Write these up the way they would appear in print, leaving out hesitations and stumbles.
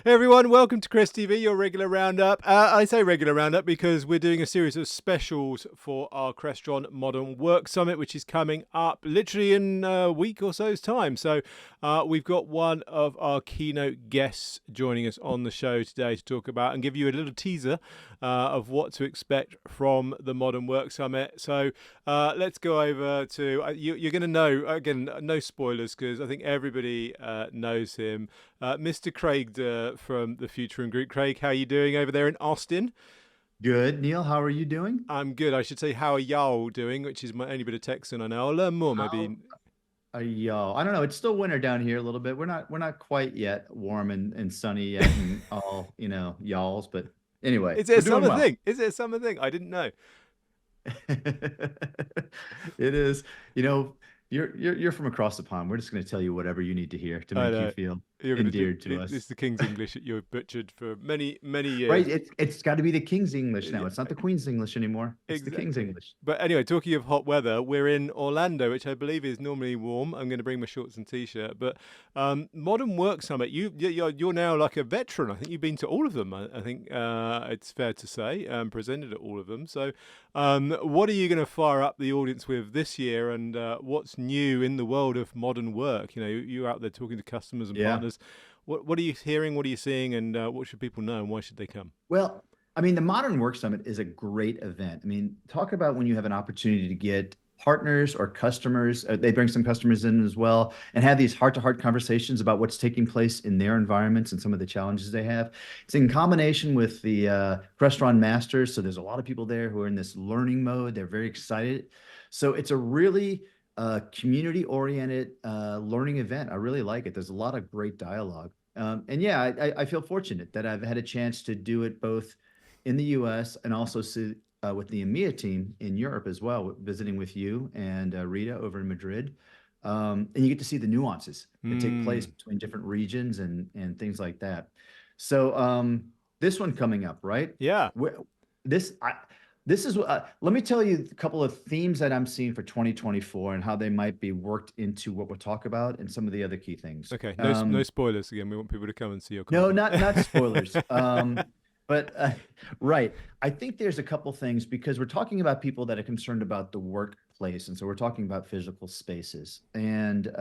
Hey everyone, welcome to CresTV, your regular roundup. I say regular roundup because we're doing a series of specials for our Crestron Modern Work Summit, which is coming up literally in a week or so's time. So we've got one of our keynote guests joining us on the show today to talk about and give you a little teaser of what to expect from the Modern Work Summit. So let's go over to, you're going to know, again, no spoilers because I think everybody knows him. Mr. Craig Durr from the Futurum Group. Craig, how are you doing over there in Austin? Good. Neil, how are you doing? I'm good. I should say, how are y'all doing? Which is my only bit of Texan I know. I'll learn more maybe. How are y'all? I don't know. It's still winter down here a little bit. We're not quite yet warm and sunny yet and all, y'alls, but anyway, Is it a we're doing summer well. thing? Is it a summer thing? I didn't know. It is, you know, you're from across the pond. We're just going to tell you whatever you need to hear to I make you know. feel You're going to do endeared to it's us. the King's English that you've butchered for many, many Right? years. It's got to be the King's English Yeah, now. It's not the Queen's English anymore. It's the King's exactly. English. But anyway, talking of hot weather, we're in Orlando, which I believe is normally warm. I'm going to bring my shorts and t-shirt. But Modern Work Summit, you're now like a veteran. I think you've been to all of them. I think it's fair to say, presented at all of them. So, what are you going to fire up the audience with this year, and what's new in the world of modern work? You know, you're out there talking to customers and Yeah. partners. What are you hearing? What are you seeing? And what should people know? And why should they come? Well, I mean, the Modern Work Summit is a great event. I mean, talk about when you have an opportunity to get partners or customers, they bring some customers in as well, and have these heart-to-heart conversations about what's taking place in their environments and some of the challenges they have. It's in combination with the Crestron Masters. So there's a lot of people there who are in this learning mode. They're very excited. So it's a really community-oriented learning event. I really like it. There's a lot of great dialogue. And yeah, I feel fortunate that I've had a chance to do it both in the US and also see, with the EMEA team in Europe as well, visiting with you and Rita over in Madrid. And you get to see the nuances that take place Hmm. between different regions and things like that. So this one coming up, right? Yeah. Where, this I, this is let me tell you a couple of themes that I'm seeing for 2024 and how they might be worked into what we'll talk about and some of the other key things. Okay, no spoilers again. We want people to come and see your No, content. not spoilers. But right, I think there's a couple things because we're talking about people that are concerned about the workplace, and so we're talking about physical spaces. And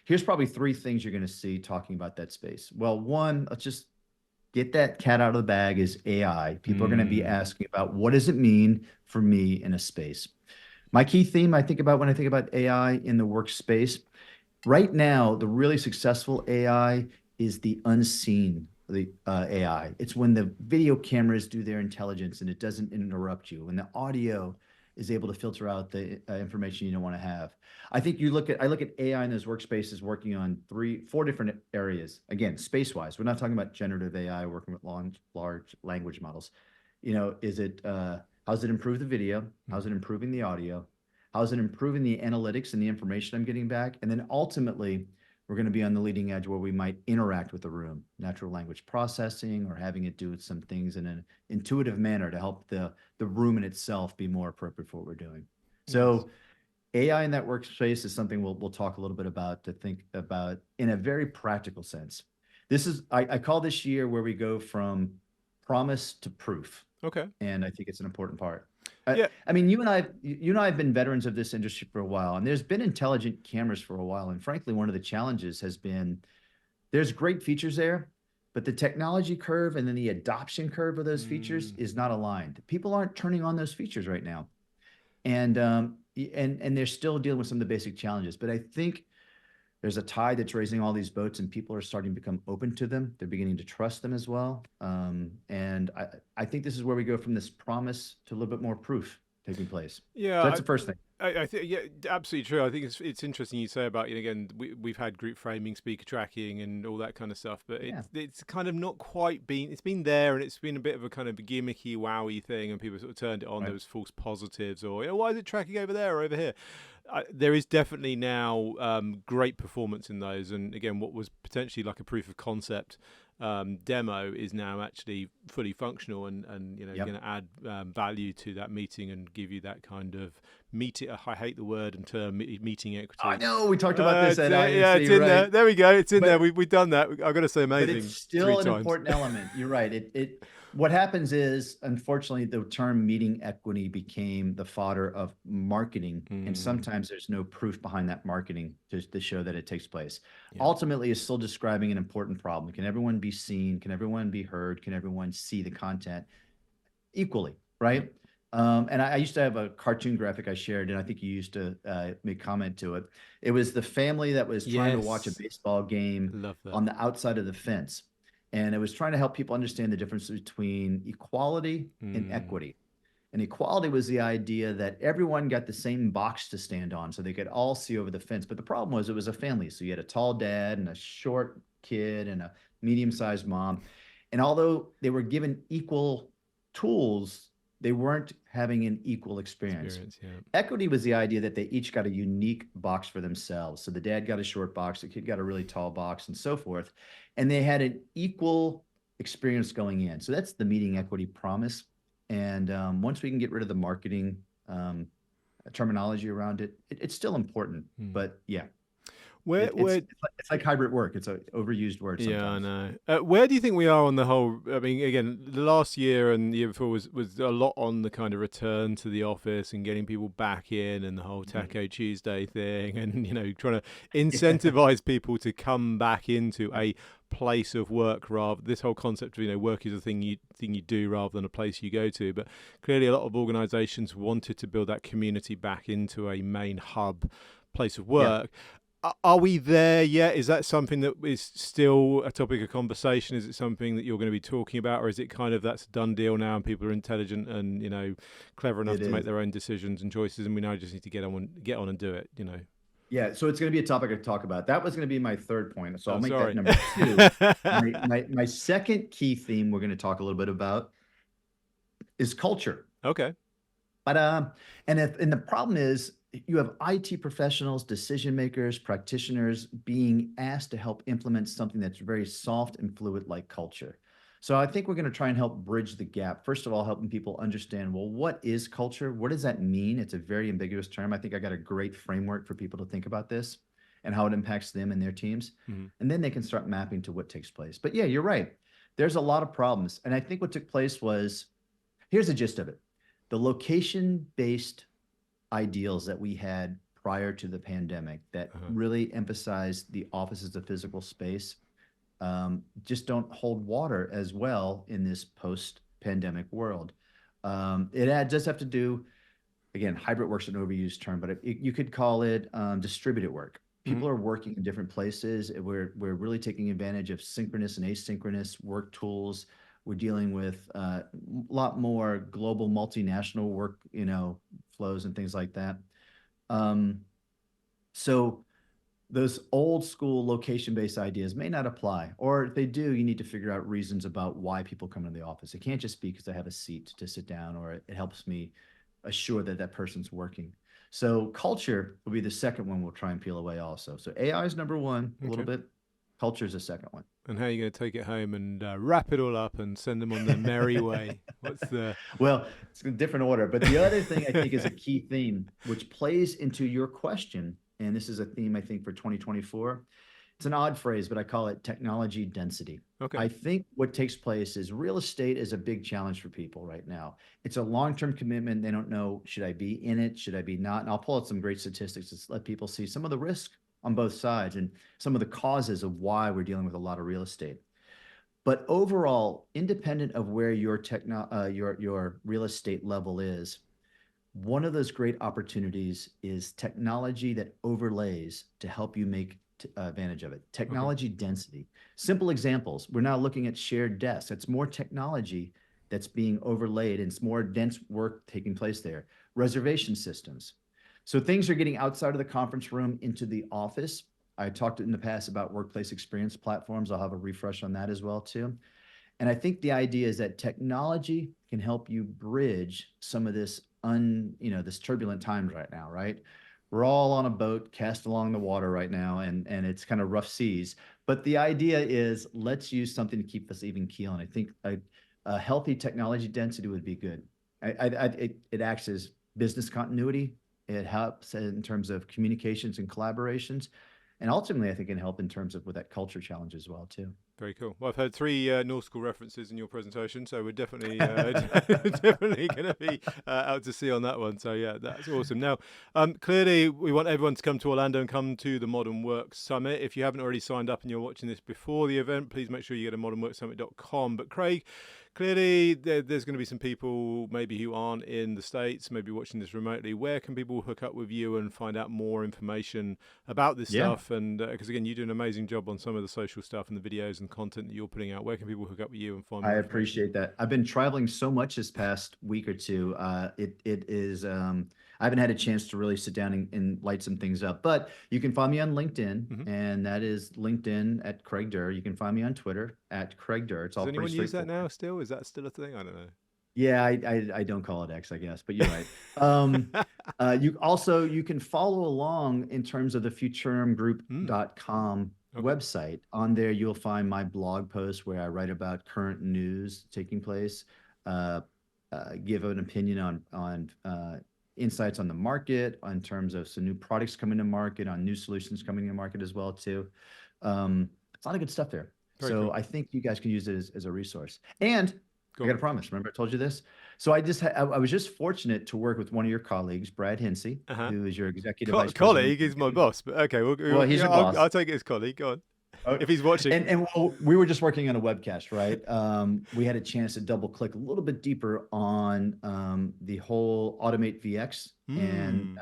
here's probably three things you're going to see talking about that space. Well, one, let's just get that cat out of the bag is AI. People are going to be Mm. asking about what does it mean for me in a space. My key theme I think about when I think about AI in the workspace right now, the really successful AI is the unseen the AI. It's when the video cameras do their intelligence and it doesn't interrupt you, and the audio is able to filter out the information you don't want to have. I look at AI in those workspaces working on four different areas. Again, space-wise, we're not talking about generative AI working with large language models. Is it how's it improve the video? How's it improving the audio? How's it improving the analytics and the information I'm getting back? And then ultimately, we're going to be on the leading edge where we might interact with the room, natural language processing, or having it do some things in an intuitive manner to help the room in itself be more appropriate for what we're doing. Nice. So AI in that workspace is something we'll talk a little bit about to think about in a very practical sense. I call this year where we go from promise to proof, Okay. and I think it's an important part. Yeah. I mean, you and I have been veterans of this industry for a while, and there's been intelligent cameras for a while. And frankly, one of the challenges has been there's great features there, but the technology curve and then the adoption curve of those features Mm. is not aligned. People aren't turning on those features right now, and they're still dealing with some of the basic challenges. But I think there's a tide that's raising all these boats and people are starting to become open to them. They're beginning to trust them as well. And I think this is where we go from this promise to a little bit more proof taking place. Yeah. So that's the first thing. I think yeah, absolutely true. I think it's interesting you say about again we've had group framing, speaker tracking, and all that kind of stuff, but Yeah. it's kind of not quite been. It's been there, and it's been a bit of a kind of gimmicky, wowy thing, and people sort of turned it on. There Right. was false positives, or why is it tracking over there or over here? There is definitely now great performance in those, and again, what was potentially like a proof of concept demo is now actually fully functional and Yep. going to add value to that meeting and give you that kind of I hate the word and term meeting I equity. know we talked about this at Yeah, it's INC, in there. right? There we go. It's in there. But We've done that. I've got to say but it's amazing three still an times. important element. You're right. It what happens is, unfortunately, the term meeting equity became the fodder of marketing, and sometimes there's no proof behind that marketing to show that it takes place. Yeah. Ultimately, it's still describing an important problem. Can everyone be seen? Can everyone be heard? Can everyone see the content equally? Right. Yep. And I used to have a cartoon graphic I shared, and I think you used to make comment to it. It was the family that was trying to watch a Yes. baseball game Love that. on the outside of the fence. And it was trying to help people understand the difference between equality and equity. And equality was the idea that everyone got the same box to stand on so they could all see over the fence. But the problem was it was a family. So you had a tall dad and a short kid and a medium-sized mom. And although they were given equal tools, they weren't having an equal experience. Yeah. Equity was the idea that they each got a unique box for themselves. So the dad got a short box, the kid got a really tall box, and so forth. And they had an equal experience going in. So that's the meeting equity promise. And once we can get rid of the marketing terminology around it, it's still important. But yeah, it's like hybrid work. It's an overused word sometimes. Yeah, I know. Where do you think we are on the whole? I mean, again, the last year and the year before was a lot on the kind of return to the office and getting people back in, and the whole Taco Tuesday thing, and trying to incentivize people to come back into a place of work, rather this whole concept of work is a thing you do rather than a place you go to. But clearly, a lot of organisations wanted to build that community back into a main hub place of work. Yeah. Are we there yet? Is that something that is still a topic of conversation? Is it something that you're going to be talking about, or is it kind of that's a done deal now and people are intelligent and clever enough to make their own decisions and choices, and we now just need to get on and do it? Yeah, so it's going to be a topic to talk about. That was going to be my third point, so I'll make that number 2. My second key theme we're going to talk a little bit about is culture. Okay. But and the problem is you have IT professionals, decision makers, practitioners being asked to help implement something that's very soft and fluid like culture. So I think we're going to try and help bridge the gap. First of all, helping people understand, well, what is culture? What does that mean? It's a very ambiguous term. I think I got a great framework for people to think about this and how it impacts them and their teams. And then they can start mapping to what takes place. But yeah, you're right. There's a lot of problems. And I think what took place was, here's the gist of it. The location-based ideals that we had prior to the pandemic that really emphasized the office as a physical space just don't hold water as well in this post-pandemic world. It does have to do, again, hybrid work's an overused term, but you could call it distributed work. People are working in different places. We're really taking advantage of synchronous and asynchronous work tools. We're dealing with a lot more global multinational work, flows and things like that. So those old school location-based ideas may not apply, or if they do, you need to figure out reasons about why people come into the office. It can't just be because I have a seat to sit down, or it helps me assure that that person's working. So culture will be the second one we'll try and peel away also. So AI is number one, a little bit. Culture is the second one. And how are you going to take it home and wrap it all up and send them on their merry way? Well, it's a different order. But the other thing I think is a key theme, which plays into your question, and this is a theme I think for 2024. It's an odd phrase, but I call it technology density. Okay. I think what takes place is real estate is a big challenge for people right now. It's a long-term commitment. They don't know, should I be in it? Should I be not? And I'll pull out some great statistics to let people see some of the risk on both sides and some of the causes of why we're dealing with a lot of real estate. But overall, independent of where your real estate level is, one of those great opportunities is technology that overlays to help you make advantage of it. Technology density. Simple examples. We're now looking at shared desks. It's more technology that's being overlaid, and it's more dense work taking place there. Reservation systems. So things are getting outside of the conference room into the office. I talked in the past about workplace experience platforms. I'll have a refresh on that as well too. And I think the idea is that technology can help you bridge some of this this turbulent times right now, right? We're all on a boat cast along the water right now, and it's kind of rough seas. But the idea is let's use something to keep us even keel. And I think a healthy technology density would be good. It acts as business continuity. It helps in terms of communications and collaborations. And ultimately, I think it can help in terms of with that culture challenge as well, too. Very cool. Well, I've heard three nautical references in your presentation, so we're definitely definitely going to be out to sea on that one. So yeah, that's awesome. Now, clearly, we want everyone to come to Orlando and come to the Modern Work Summit. If you haven't already signed up and you're watching this before the event, please make sure you go to modernworksummit.com. But Craig, clearly, there's going to be some people maybe who aren't in the States, maybe watching this remotely. Where can people hook up with you and find out more information about this stuff? And because again, you do an amazing job on some of the social stuff and the videos and content that you're putting out. Where can people hook up with you and find more I information? appreciate that. I've been traveling so much this past week or two. It is I haven't had a chance to really sit down and light some things up. But you can find me on LinkedIn, and that is LinkedIn at Craig Durr. You can find me on Twitter at Craig Durr. It's all Does anyone pretty use that straightforward. now still? Is that still a thing? I don't know. Yeah, I don't call it X, I guess, but you're right. You can follow along in terms of the futurumgroup.com Okay. website. On there, you'll find my blog post where I write about current news taking place, give an opinion on insights on the market, in terms of some new products coming to market, on new solutions coming to market as well too. It's a lot of good stuff there. Very So cool. I think you guys can use it as a resource. And Go I got on. a promise. Remember, I told you this. So I was just fortunate to work with one of your colleagues, Brad Hinsey, who is your executive vice president. Colleague is my boss, but okay, Well, he's yeah, your boss. I'll take it as colleague. Go on. Oh, If he's watching. and well, we were just working on a webcast, right? We had a chance to double click a little bit deeper on the whole Automate VX and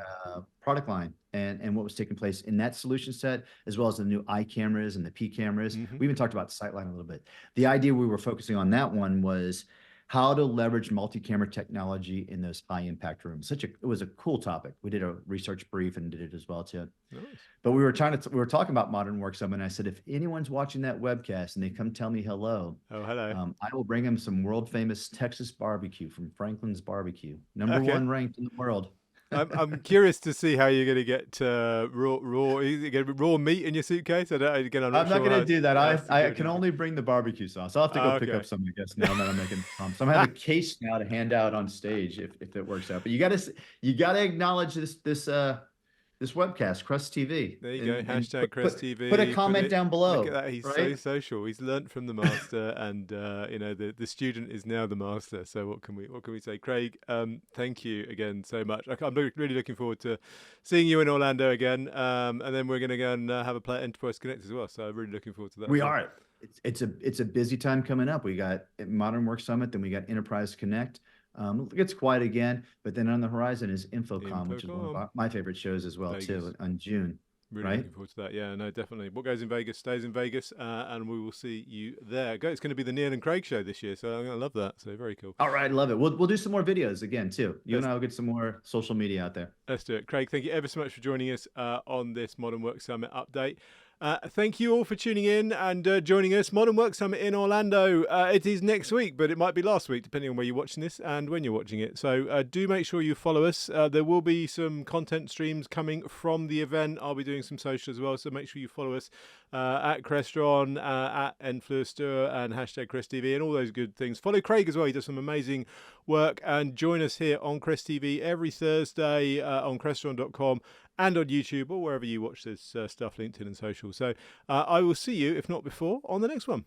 product line and what was taking place in that solution set, as well as the new I cameras and the P cameras. We even talked about Sightline a little bit. The idea we were focusing on that one was how to leverage multi-camera technology in those high impact rooms. It was a cool topic. We did a research brief and did it as well too. Nice. But we were talking about Modern Work Summit. And I said, if anyone's watching that webcast and they come tell me hello, hello. I will bring them some world famous Texas barbecue from Franklin's Barbecue, number Okay. one ranked in the world. I'm curious to see how you're going to get raw meat in your suitcase. I'm not not sure going to do that. I security can only bring the barbecue sauce. I'll have to go pick up some, I guess, now that I'm making prompts. I'm gonna have a case now to hand out on stage if it works out. But you gotta acknowledge this webcast, CresTV. There you go. Hashtag CresTV. Put a comment down below. Look at that. He's so social. He's learnt from the master, and the student is now the master. So what can we say, Craig? Thank you again so much. I'm really looking forward to seeing you in Orlando again, and then we're going to go and have a play at Enterprise Connect as well. So I'm really looking forward to that. We are. It's a busy time coming up. We got Modern Work Summit, then we got Enterprise Connect. It gets quiet again, but then on the horizon is InfoComm, which is one of my favorite shows as well, too, on June. Really looking forward to that. Yeah, no, definitely. What goes in Vegas stays in Vegas, and we will see you there. It's going to be the Neil and Craig show this year, so I'm going to love that. So very cool. All right, love it. We'll do some more videos again, too. You and I will get some more social media out there. Let's do it. Craig, thank you ever so much for joining us on this Modern Work Summit update. Thank you all for tuning in and joining us. Modern Work Summit in Orlando. It is next week, but it might be last week, depending on where you're watching this and when you're watching it. So do make sure you follow us. There will be some content streams coming from the event. I'll be doing some social as well, so make sure you follow us at Crestron, at Enfluencer, and hashtag CresTV, and all those good things. Follow Craig as well. He does some amazing work, and join us here on CresTV every Thursday on Crestron.com and on YouTube or wherever you watch this stuff, LinkedIn and social. So I will see you, if not before, on the next one.